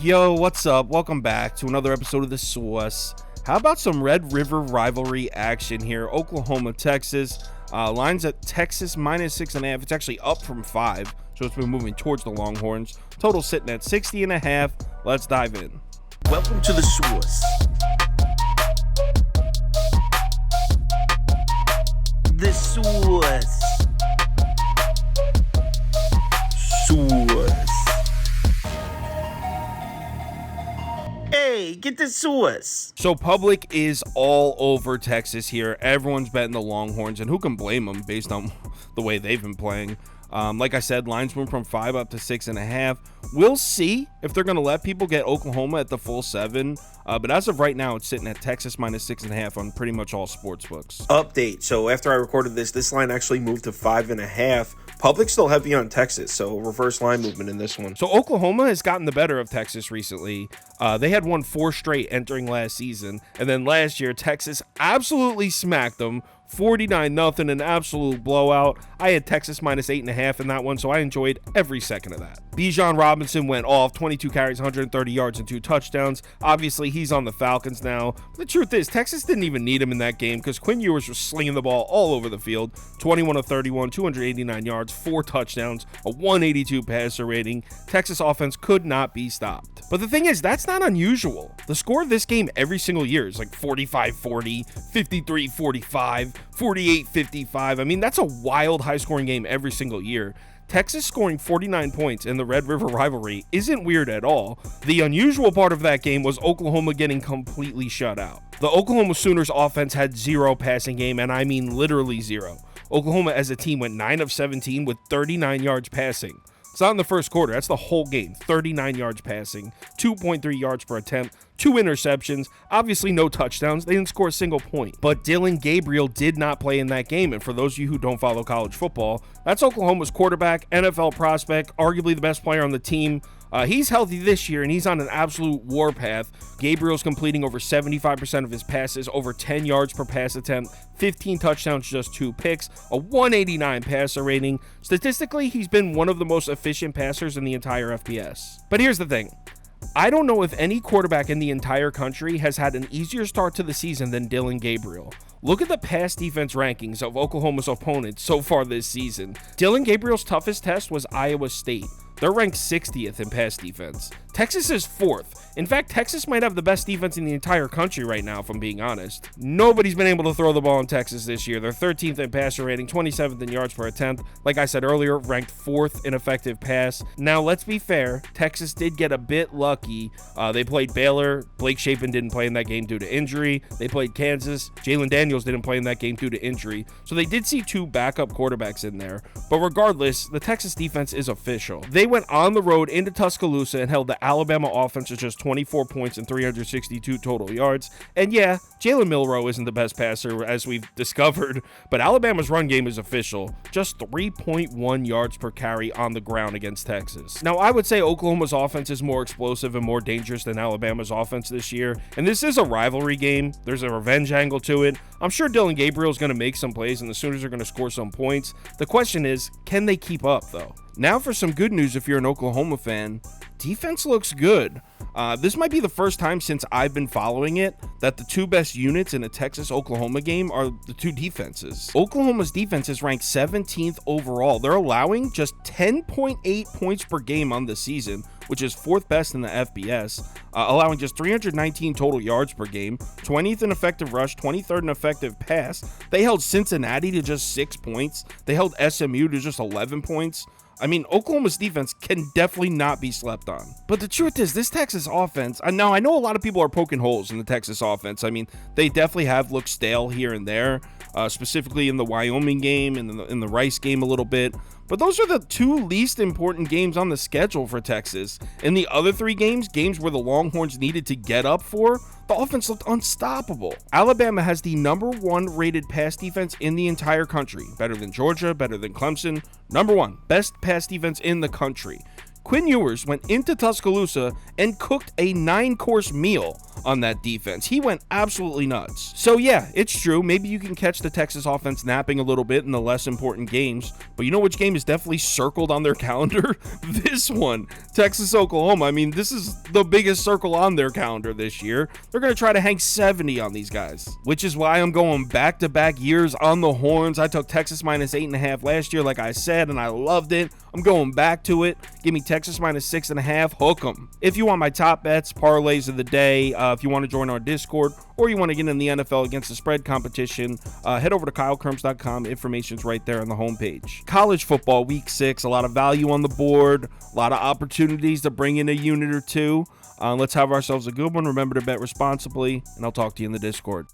Yo, what's up? Welcome back to another episode of The Sauce. How about some Red River rivalry action here? Oklahoma, Texas. Lines at Texas minus 6.5. It's actually up from 5, so it's been moving towards the Longhorns. Total sitting at 60.5. Let's dive in. Welcome to The Sauce. The Sauce. Sauce. Hey, get the sauce. So public is all over Texas here. Everyone's betting the Longhorns, and who can blame them based on the way they've been playing? Like I said, lines went from 5 up to 6.5. We'll see if they're going to let people get Oklahoma at the full 7. But as of right now, it's sitting at Texas minus 6.5 on pretty much all sports books. Update. So after I recorded this line actually moved to 5.5. Public still heavy on Texas, so reverse line movement in this one. So Oklahoma has gotten the better of Texas recently. They had won 4 straight entering last season. And then last year, Texas absolutely smacked them. 49-0, an absolute blowout. I had Texas minus 8.5 in that one, so I enjoyed every second of that. Bijan Robinson went off, 22 carries, 130 yards, and 2 touchdowns. Obviously, he's on the Falcons now. The truth is, Texas didn't even need him in that game because Quinn Ewers was slinging the ball all over the field. 21 of 31, 289 yards, 4 touchdowns, a 182 passer rating. Texas offense could not be stopped. But the thing is, that's not unusual. The score of this game every single year is like 45-40, 53-45, 48-55. I mean, that's a wild high-scoring game every single year. Texas scoring 49 points in the Red River rivalry isn't weird at all. The unusual part of that game was Oklahoma getting completely shut out. The Oklahoma Sooners offense had 0 passing game, and I mean literally 0. Oklahoma as a team went 9 of 17 with 39 yards passing. It's not in the first quarter. That's the whole game. 39 yards passing, 2.3 yards per attempt, 2 interceptions, obviously no touchdowns. They didn't score a single point. But Dillon Gabriel did not play in that game. And for those of you who don't follow college football, that's Oklahoma's quarterback, NFL prospect, arguably the best player on the team. He's healthy this year, and he's on an absolute warpath. Gabriel's completing over 75% of his passes, over 10 yards per pass attempt, 15 touchdowns, just 2 picks, a 189 passer rating. Statistically, he's been one of the most efficient passers in the entire FBS. But here's the thing. I don't know if any quarterback in the entire country has had an easier start to the season than Dillon Gabriel. Look at the pass defense rankings of Oklahoma's opponents so far this season. Dillon Gabriel's toughest test was Iowa State. They're ranked 60th in pass defense. Texas is 4th. In fact, Texas might have the best defense in the entire country right now, if I'm being honest. Nobody's been able to throw the ball in Texas this year. They're 13th in passer rating, 27th in yards per attempt. Like I said earlier, ranked 4th in effective pass. Now, let's be fair. Texas did get a bit lucky. They played Baylor. Blake Shapen didn't play in that game due to injury. They played Kansas. Jalen Daniels didn't play in that game due to injury. So they did see 2 backup quarterbacks in there. But regardless, the Texas defense is official. They went on the road into Tuscaloosa and held the Alabama offense to just 24 points and 362 total yards. And yeah, Jalen Milroe isn't the best passer, as we've discovered, but Alabama's run game is official. Just 3.1 yards per carry on the ground against Texas. Now, I would say Oklahoma's offense is more explosive and more dangerous than Alabama's offense this year, and this is a rivalry game. There's a revenge angle to it. I'm sure Dillon Gabriel is going to make some plays, and the Sooners are going to score some points. The question is, can they keep up, though? Now for some good news if you're an Oklahoma fan. Defense looks good. This might be the first time since I've been following it that the 2 best units in a Texas-Oklahoma game are the 2 defenses. Oklahoma's defense is ranked 17th overall. They're allowing just 10.8 points per game on the season, which is 4th best in the FBS, allowing just 319 total yards per game, 20th in effective rush, 23rd in effective pass. They held Cincinnati to just 6 points. They held SMU to just 11 points. I mean, Oklahoma's defense can definitely not be slept on. But the truth is, this Texas offense, now I know a lot of people are poking holes in the Texas offense. I mean, they definitely have looked stale here and there, specifically in the Wyoming game and in the Rice game a little bit. But those are the 2 least important games on the schedule for Texas. In the other 3 games where the Longhorns needed to get up for, the offense looked unstoppable. Alabama has the number 1 rated pass defense in the entire country. Better than Georgia, better than Clemson. Number 1, best pass defense in the country. Quinn Ewers went into Tuscaloosa and cooked a 9-course meal on that defense. He went absolutely nuts. So yeah, it's true. Maybe you can catch the Texas offense napping a little bit in the less important games, but you know which game is definitely circled on their calendar? This one, Texas, Oklahoma. I mean, this is the biggest circle on their calendar this year. They're going to try to hang 70 on these guys, which is why I'm going back-to-back years on the Horns. I took Texas minus 8.5 last year, like I said, and I loved it. I'm going back to it. Give me Texas minus 6.5. Hook 'em. If you want my top bets, parlays of the day, if you want to join our Discord, or you want to get in the NFL against the spread competition, head over to KyleKirms.com. Information's right there on the homepage. College football week 6, a lot of value on the board, a lot of opportunities to bring in a unit or two. Let's have ourselves a good one. Remember to bet responsibly, and I'll talk to you in the Discord.